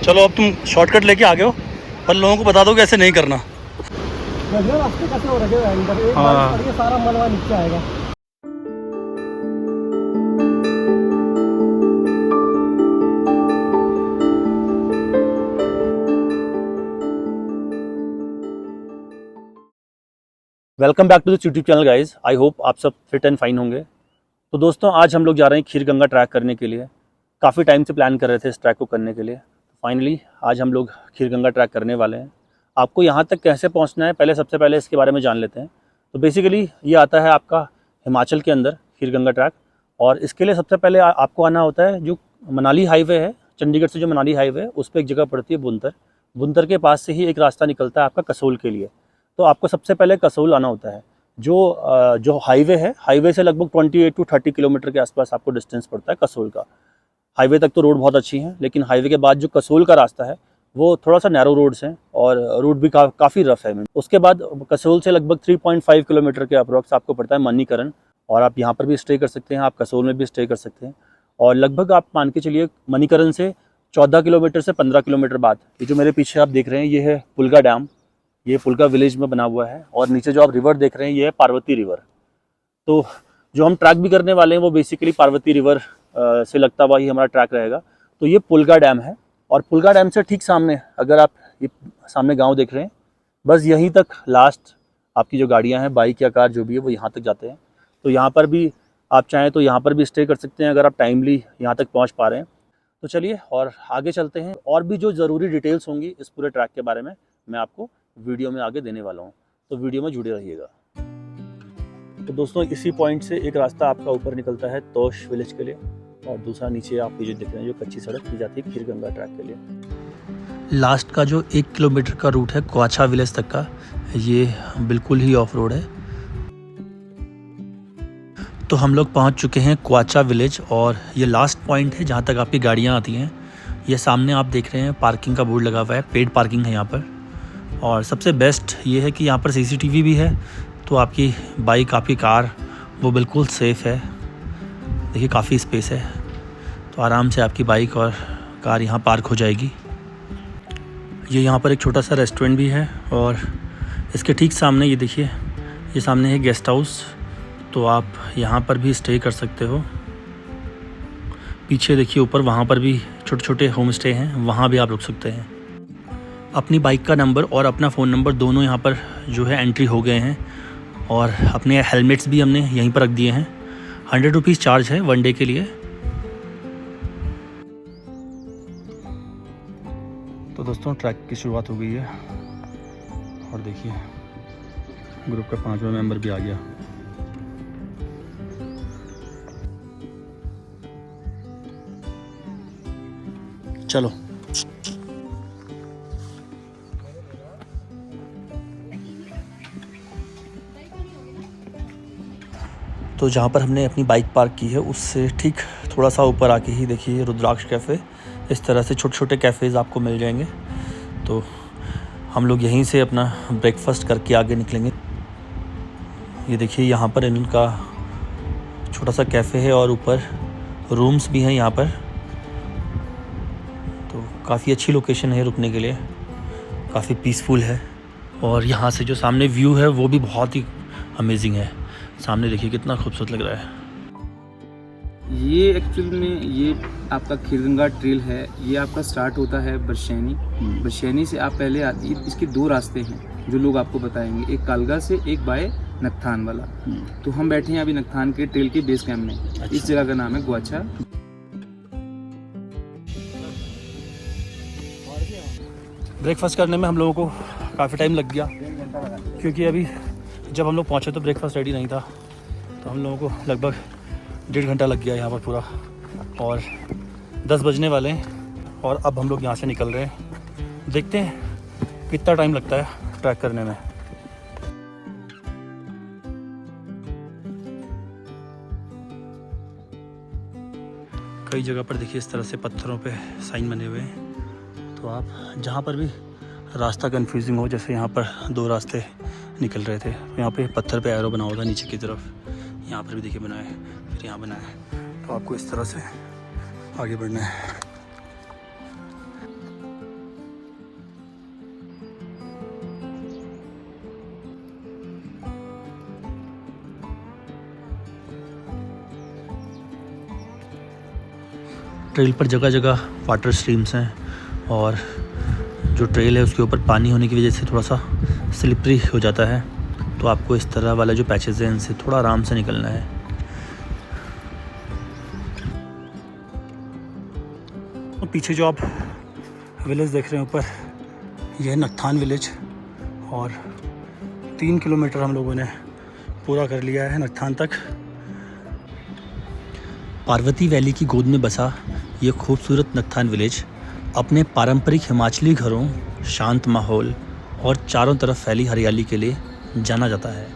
चलो अब तुम शॉर्टकट लेके आ गए हो, पर लोगों को बता दो कि ऐसे नहीं करना। रास्ते कैसे हो रखे हैं अंदर, एक हाँ। बार ये सारा मलबा नीचे आएगा। Welcome back to this YouTube channel guys. I hope आप सब फिट एंड फाइन होंगे। तो दोस्तों आज हम लोग जा रहे हैं खीर गंगा ट्रैक करने के लिए। काफ़ी टाइम से प्लान कर रहे थे इस ट्रैक को करने के लिए। फाइनली आज हम लोग खीर गंगा ट्रैक करने वाले हैं। आपको यहाँ तक कैसे पहुँचना है, सबसे पहले इसके बारे में जान लेते हैं। तो बेसिकली ये आता है आपका हिमाचल के अंदर खीर गंगा ट्रैक, और इसके लिए सबसे पहले आपको आना होता है जो मनाली हाईवे है, चंडीगढ़ से जो मनाली हाईवे है उस पर एक जगह पड़ती है बुनतर। बुनतर के पास से ही एक रास्ता निकलता है आपका कसोल के लिए। तो आपको सबसे पहले कसोल आना होता है। जो हाईवे है, हाईवे से लगभग 28 to 30 किलोमीटर के आसपास आपको डिस्टेंस पड़ता है कसोल का। हाईवे तक तो रोड बहुत अच्छी है, लेकिन हाईवे के बाद जो कसोल का रास्ता है वो थोड़ा सा नैरो रोड्स हैं और रोड भी काफ़ी रफ है। उसके बाद कसोल से लगभग 3.5 किलोमीटर के अप्रॉक्स आपको पड़ता है मणिकरण, और आप यहाँ पर भी स्टे कर सकते हैं, आप कसोल में भी स्टे कर सकते हैं। और लगभग आप मान के चलिए मणिकरण से 14 किलोमीटर से 15 किलोमीटर बाद ये जो मेरे पीछे आप देख रहे हैं ये है पुलगा डैम। ये पुलगा विलेज में बना हुआ है, और नीचे जो आप रिवर देख रहे हैं ये है पार्वती रिवर। तो जो हम ट्रैक भी करने वाले हैं वो बेसिकली पार्वती रिवर से लगता हुआ ही हमारा ट्रैक रहेगा। तो ये पुलगा डैम है, और पुलगा डैम से ठीक सामने अगर आप ये सामने गांव देख रहे हैं, बस यहीं तक लास्ट आपकी जो गाड़ियां हैं, बाइक या कार जो भी है वो यहाँ तक जाते हैं। तो यहाँ पर भी आप चाहें तो यहाँ पर भी स्टे कर सकते हैं अगर आप टाइमली यहाँ तक पहुँच पा रहे हैं। तो चलिए और आगे चलते हैं, और भी जो ज़रूरी डिटेल्स होंगी इस पूरे ट्रैक के बारे में मैं आपको वीडियो में आगे देने वाला हूँ। तो वीडियो में जुड़े रहिएगा। तो दोस्तों इसी पॉइंट से एक रास्ता आपका ऊपर निकलता है तोश विलेज के लिए, और दूसरा नीचे आप ये जो देख रहे हैं जो कच्ची सड़क की जाती है खीर गंगा ट्रैक के लिए। लास्ट का जो 1 किलोमीटर का रूट है क्वाचा विलेज तक का, ये बिल्कुल ही ऑफ रोड है। तो हम लोग पहुंच चुके हैं क्वाचा विलेज, और ये लास्ट पॉइंट है जहां तक आपकी गाड़ियां आती हैं। ये सामने आप देख रहे हैं पार्किंग का बोर्ड लगा हुआ है, पेड पार्किंग है यहाँ पर। और सबसे बेस्ट ये है कि यहाँ पर सीसीटीवी भी है, तो आपकी बाइक, आपकी कार वो बिल्कुल सेफ़ है। देखिए काफ़ी स्पेस है, तो आराम से आपकी बाइक और कार यहाँ पार्क हो जाएगी। ये यहाँ पर एक छोटा सा रेस्टोरेंट भी है, और इसके ठीक सामने ये देखिए ये सामने है गेस्ट हाउस, तो आप यहाँ पर भी स्टे कर सकते हो। पीछे देखिए ऊपर वहाँ पर भी छोटे छोटे होम स्टे हैं, वहाँ भी आप रुक सकते हैं। अपनी बाइक का नंबर और अपना फ़ोन नंबर दोनों यहाँ पर जो है एंट्री हो गए हैं, और अपने हेलमेट्स भी हमने यहीं पर रख दिए हैं। 100 रुपीज़ चार्ज है 1 डे के लिए। तो दोस्तों ट्रैक की शुरुआत हो गई है, और देखिए ग्रुप का 5वां मेंबर भी आ गया। चलो तो जहाँ पर हमने अपनी बाइक पार्क की है उससे ठीक थोड़ा सा ऊपर आके ही देखिए रुद्राक्ष कैफ़े। इस तरह से छोटे छोटे कैफ़ेज़ आपको मिल जाएंगे। तो हम लोग यहीं से अपना ब्रेकफास्ट करके आगे निकलेंगे। ये देखिए यहाँ पर इनका छोटा सा कैफ़े है, और ऊपर रूम्स भी हैं यहाँ पर। तो काफ़ी अच्छी लोकेशन है रुकने के लिए, काफ़ी पीसफुल है। और यहाँ से जो सामने व्यू है वो भी बहुत ही अमेजिंग है। सामने देखिए कितना खूबसूरत लग रहा है। ये एक्चुअल में ये आपका खीरगंगा ट्रेल है। ये आपका स्टार्ट होता है बरशैनी। बरशैनी से आप पहले आती है, इसके 2 रास्ते हैं जो लोग आपको बताएंगे, एक कालगा से, एक बाय नकथान वाला। तो हम बैठे हैं अभी नकथान के ट्रेल के बेस कैंप में। अच्छा। इस जगह का नाम है ग्वाचा। ब्रेकफास्ट करने में हम लोगों को काफ़ी टाइम लग गया, क्योंकि अभी जब हम लोग पहुँचे तो ब्रेकफास्ट रेडी नहीं था। तो हम लोगों को लगभग 1.5 घंटा लग गया यहाँ पर पूरा, और 10 बजने वाले हैं, और अब हम लोग यहाँ से निकल रहे हैं। देखते हैं कितना टाइम लगता है ट्रैक करने में। कई जगह पर देखिए इस तरह से पत्थरों पे साइन बने हुए हैं। तो आप जहाँ पर भी रास्ता कंफ्यूजिंग हो, जैसे यहाँ पर 2 रास्ते निकल रहे थे, यहाँ पे पत्थर पे एरो बना हुआ था नीचे की तरफ, यहाँ पर भी देखिए बना है, फिर यहाँ बना है। तो आपको इस तरह से आगे बढ़ना है। ट्रेल पर जगह जगह वाटर स्ट्रीम्स हैं और जो ट्रेल है उसके ऊपर पानी होने की वजह से थोड़ा सा स्लिपरी हो जाता है, तो आपको इस तरह वाला जो पैचेस हैं इनसे थोड़ा आराम से निकलना है। तो पीछे जो आप विलेज देख रहे हैं ऊपर, यह है नत्थान विलेज और 3 किलोमीटर हम लोगों ने पूरा कर लिया है नत्थान तक। पार्वती वैली की गोद में बसा ये खूबसूरत नत्थान विलेज अपने पारंपरिक हिमाचली घरों, शांत माहौल और चारों तरफ फैली हरियाली के लिए जाना जाता है।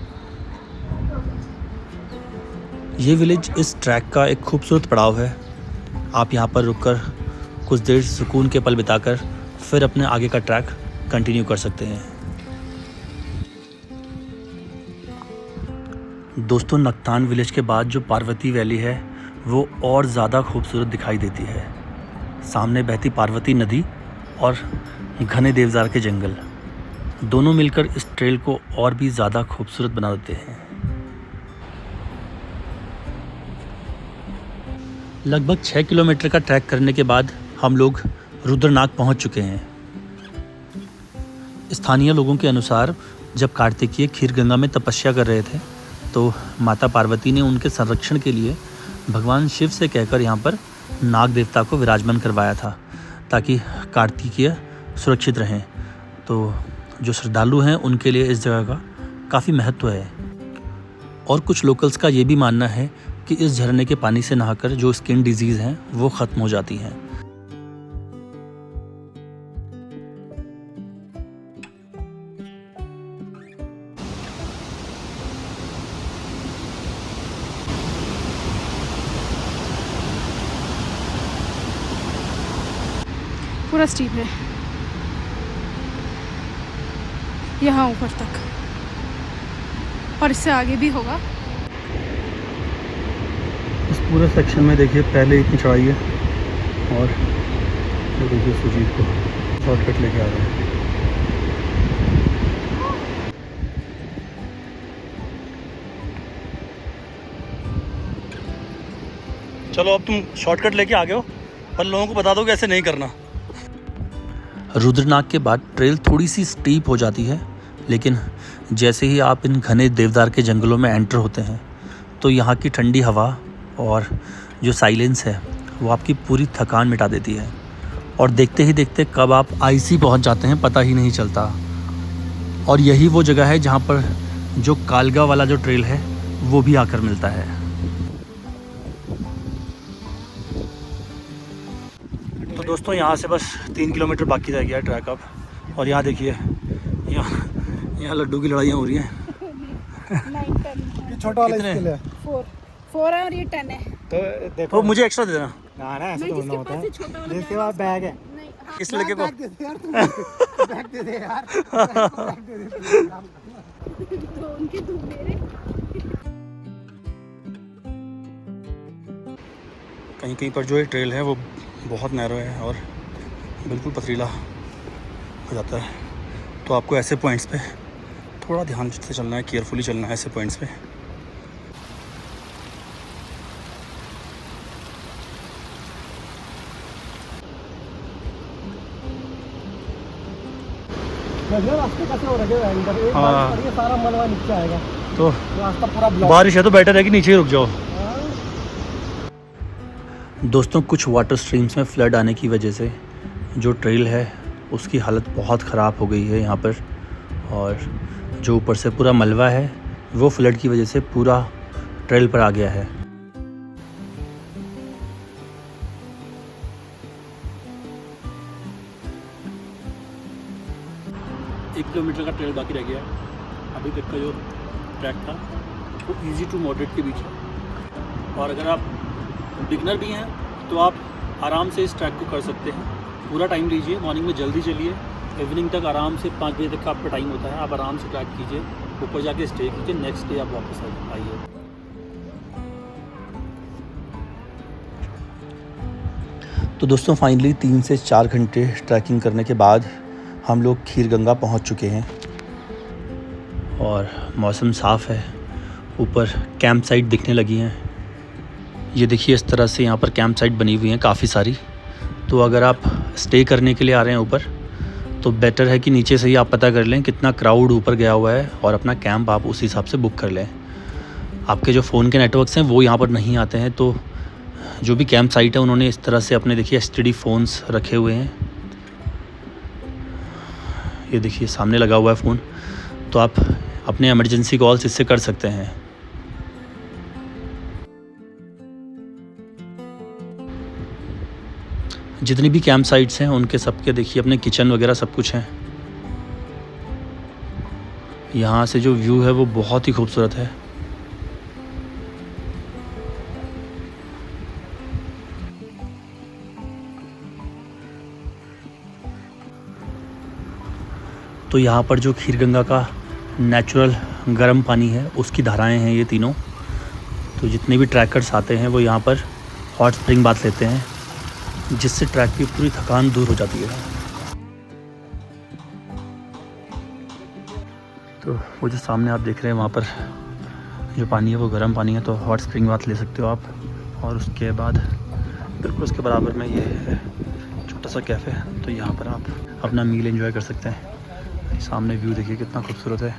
ये विलेज इस ट्रैक का एक खूबसूरत पड़ाव है। आप यहाँ पर रुककर कुछ देर सुकून के पल बिताकर फिर अपने आगे का ट्रैक कंटिन्यू कर सकते हैं। दोस्तों, नत्थान विलेज के बाद जो पार्वती वैली है वो और ज़्यादा खूबसूरत दिखाई देती है। सामने बहती पार्वती नदी और घने देवदार के जंगल दोनों मिलकर इस ट्रेल को और भी ज़्यादा खूबसूरत बना देते हैं। लगभग 6 किलोमीटर का ट्रैक करने के बाद हम लोग रुद्रनाग पहुंच चुके हैं। स्थानीय लोगों के अनुसार जब कार्तिकेय खीरगंगा में तपस्या कर रहे थे तो माता पार्वती ने उनके संरक्षण के लिए भगवान शिव से कहकर यहाँ पर नाग देवता को विराजमान करवाया था ताकि कार्तिकेय सुरक्षित रहें। तो जो श्रद्धालु हैं उनके लिए इस जगह का काफ़ी महत्व है। और कुछ लोकल्स का ये भी मानना है कि इस झरने के पानी से नहाकर जो स्किन डिजीज़ हैं वो ख़त्म हो जाती हैं। पूरा स्टीप है यहाँ ऊपर तक, और इससे आगे भी होगा। इस पूरे सेक्शन में देखिए पहले इतनी चढ़ाई है और ये देखिए सुजीत को शॉर्टकट लेके आ रहे हैं। चलो अब तुम शॉर्टकट लेके आ गए हो, पर लोगों को बता दो कि ऐसे नहीं करना। रुद्रनाग के बाद ट्रेल थोड़ी सी स्टीप हो जाती है, लेकिन जैसे ही आप इन घने देवदार के जंगलों में एंटर होते हैं तो यहाँ की ठंडी हवा और जो साइलेंस है वो आपकी पूरी थकान मिटा देती है और देखते ही देखते कब आप आईसी पहुँच जाते हैं पता ही नहीं चलता। और यही वो जगह है जहाँ पर जो कालगा वाला जो ट्रेल है वो भी आकर मिलता है। तो दोस्तों, यहाँ से बस 3 किलोमीटर बाकी रह गया है ट्रैक अब। और यहाँ देखिए, यहाँ लड्डू की लड़ाइयाँ हो रही हैं। 9 टन ये छोटा वाला कितने? इसके लिए 4 है और ये 10 है। तो देखो तो मुझे एक्स्ट्रा दे देना। ना ना ऐसा नहीं, तो जिसके होता पास है। ये छोटा वाला जिसके पास बैग है नहीं, हाँ, किस लड़के को? बैग दे दे यार तुम। बैग दे दे यार बैग दे दे। तो उनके दो मेरे। कहीं कहीं पर जो ये ट्रेल है वो बहुत नैरो है और बिल्कुल पथरीला हो जाता है, तो आपको ऐसे पॉइंट्स पे थोड़ा ध्यान से चलना है, केयरफुली चलना है ऐसे पॉइंट्स पे। देखिए रास्ते कैसे हो रखे हैं अंदर, एक हाँ। बार ये सारा मलबा नीचे आएगा, तो रास्ता पूरा ब्लॉक। बारिश है तो बेटर है कि नीचे ही रुक जाओ। दोस्तों, कुछ वाटर स्ट्रीम्स में फ्लड आने की वजह से जो ट्रेल है उसकी हालत बहुत ख़राब हो गई है यहाँ पर, और जो ऊपर से पूरा मलबा है वो फ्लड की वजह से पूरा ट्रेल पर आ गया है। 1 किलोमीटर का ट्रेल बाकी रह गया है। अभी तक का जो ट्रैक था वो इजी टू मॉडरेट के बीच है, और अगर आप बिगनर भी हैं तो आप आराम से इस ट्रैक को कर सकते हैं। पूरा टाइम लीजिए, मॉर्निंग में जल्दी चलिए, इवनिंग तक आराम से 5 बजे तक का आपका टाइम होता है। आप आराम से ट्रैक कीजिए, ऊपर जाके स्टे कीजिए, नेक्स्ट डे आप वापस आइए। तो दोस्तों, फाइनली 3 से 4 घंटे ट्रैकिंग करने के बाद हम लोग खीरगंगा पहुंच चुके हैं और मौसम साफ़ है। ऊपर कैंप साइट दिखने लगी हैं। ये देखिए इस तरह से यहाँ पर कैंप साइट बनी हुई हैं काफ़ी सारी। तो अगर आप स्टे करने के लिए आ रहे हैं ऊपर तो बेटर है कि नीचे से ही आप पता कर लें कितना क्राउड ऊपर गया हुआ है और अपना कैंप आप उस हिसाब से बुक कर लें। आपके जो फ़ोन के नेटवर्क्स हैं वो यहाँ पर नहीं आते हैं, तो जो भी कैंप साइट है उन्होंने इस तरह से अपने देखिए एसटीडी फ़ोन्स रखे हुए हैं। ये देखिए सामने लगा हुआ है फ़ोन, तो आप अपने इमरजेंसी कॉल्स इससे कर सकते हैं। जितनी भी कैंप साइट्स हैं उनके सबके देखिए अपने किचन वगैरह सब कुछ हैं। यहाँ से जो व्यू है वो बहुत ही खूबसूरत है। तो यहाँ पर जो खीरगंगा का नेचुरल गर्म पानी है उसकी धाराएं हैं ये तीनों। तो जितने भी ट्रैकर्स आते हैं वो यहाँ पर हॉट स्प्रिंग बाथ लेते हैं, जिससे ट्रैक की पूरी थकान दूर हो जाती है। तो वो जो सामने आप देख रहे हैं वहाँ पर जो पानी है वो गर्म पानी है, तो हॉट स्प्रिंग बाथ ले सकते हो आप। और उसके बाद बिल्कुल उसके बराबर में ये है छोटा सा कैफ़े, तो यहाँ पर आप अपना मील एंजॉय कर सकते हैं। सामने व्यू देखिए कितना खूबसूरत है।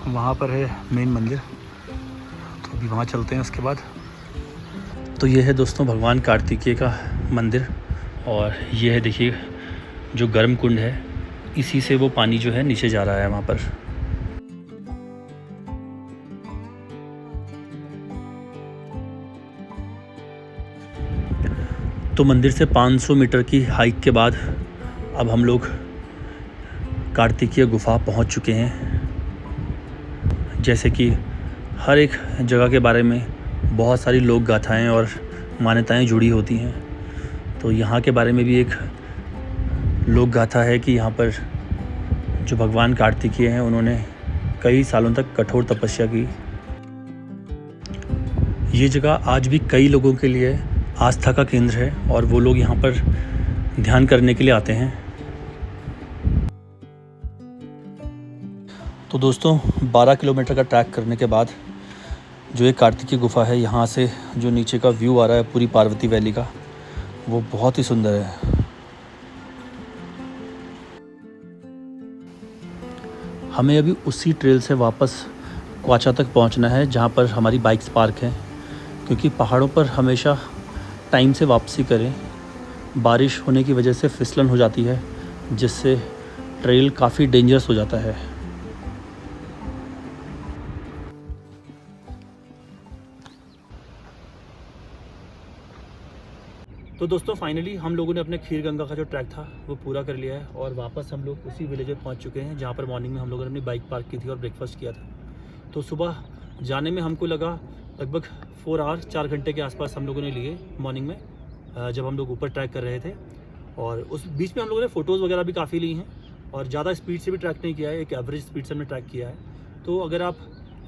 वहाँ पर है मेन मंदिर, तो अभी वहाँ चलते हैं उसके बाद। तो ये है दोस्तों भगवान कार्तिकेय का मंदिर, और ये है देखिए जो गर्म कुंड है, इसी से वो पानी जो है नीचे जा रहा है वहाँ पर। तो मंदिर से 500 मीटर की हाइक के बाद अब हम लोग कार्तिकेय गुफा पहुँच चुके हैं। जैसे कि हर एक जगह के बारे में बहुत सारी लोक गाथाएँ और मान्यताएँ जुड़ी होती हैं, तो यहाँ के बारे में भी एक लोक गाथा है कि यहाँ पर जो भगवान कार्तिकेय हैं उन्होंने कई सालों तक कठोर तपस्या की। ये जगह आज भी कई लोगों के लिए आस्था का केंद्र है और वो लोग यहाँ पर ध्यान करने के लिए आते हैं। तो दोस्तों 12 किलोमीटर का ट्रैक करने के बाद जो एक कार्तिकेय गुफा है, यहाँ से जो नीचे का व्यू आ रहा है पूरी पार्वती वैली का, वो बहुत ही सुंदर है। हमें अभी उसी ट्रेल से वापस क्वाचा तक पहुँचना है जहाँ पर हमारी बाइक्स पार्क हैं, क्योंकि पहाड़ों पर हमेशा टाइम से वापसी करें। बारिश होने की वजह से फिसलन हो जाती है, जिससे ट्रेल काफ़ी डेंजरस हो जाता है। तो दोस्तों फाइनली हम लोगों ने अपने खीरगंगा का जो ट्रैक था वो पूरा कर लिया है, और वापस हम लोग उसी विलेज में पहुंच चुके हैं जहां पर मॉर्निंग में हम लोगों ने अपनी बाइक पार्क की थी और ब्रेकफास्ट किया था। तो सुबह जाने में हमको लगा लगभग 4 आवर 4 घंटे के आसपास हम लोगों ने लिए मॉर्निंग में, जब हम लोग ऊपर ट्रैक कर रहे थे। और उस बीच में हम लोगों ने फ़ोटोज़ वगैरह भी काफ़ी ली हैं, और ज़्यादा स्पीड से भी ट्रैक नहीं किया है, एक एवरेज स्पीड से हमने ट्रैक किया है। तो अगर आप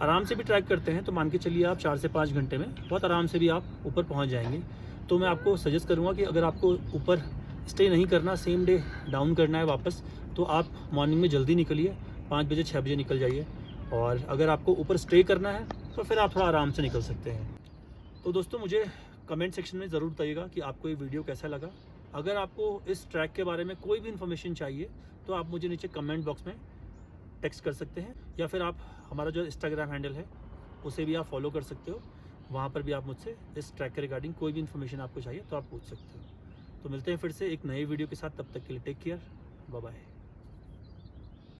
आराम से भी ट्रैक करते हैं तो मान के चलिए आप 4 से 5 घंटे में बहुत आराम से भी आप ऊपर पहुँच जाएंगे। तो मैं आपको सजेस्ट करूँगा कि अगर आपको ऊपर स्टे नहीं करना, सेम डे डाउन करना है वापस, तो आप मॉर्निंग में जल्दी निकलिए, 5 बजे 6 बजे निकल जाइए। और अगर आपको ऊपर स्टे करना है तो फिर आप थोड़ा आराम से निकल सकते हैं। तो दोस्तों मुझे कमेंट सेक्शन में ज़रूर बताइएगा कि आपको ये वीडियो कैसा लगा। अगर आपको इस ट्रैक के बारे में कोई भी इन्फॉर्मेशन चाहिए तो आप मुझे नीचे कमेंट बॉक्स में टेक्स्ट कर सकते हैं, या फिर आप हमारा जो इंस्टाग्राम हैंडल है उसे भी आप फॉलो कर सकते हो। वहाँ पर भी आप मुझसे इस ट्रैक के रिगार्डिंग कोई भी इन्फॉर्मेशन आपको चाहिए तो आप पूछ सकते हो। तो मिलते हैं फिर से एक नए वीडियो के साथ, तब तक के लिए टेक केयर, बाय बाय।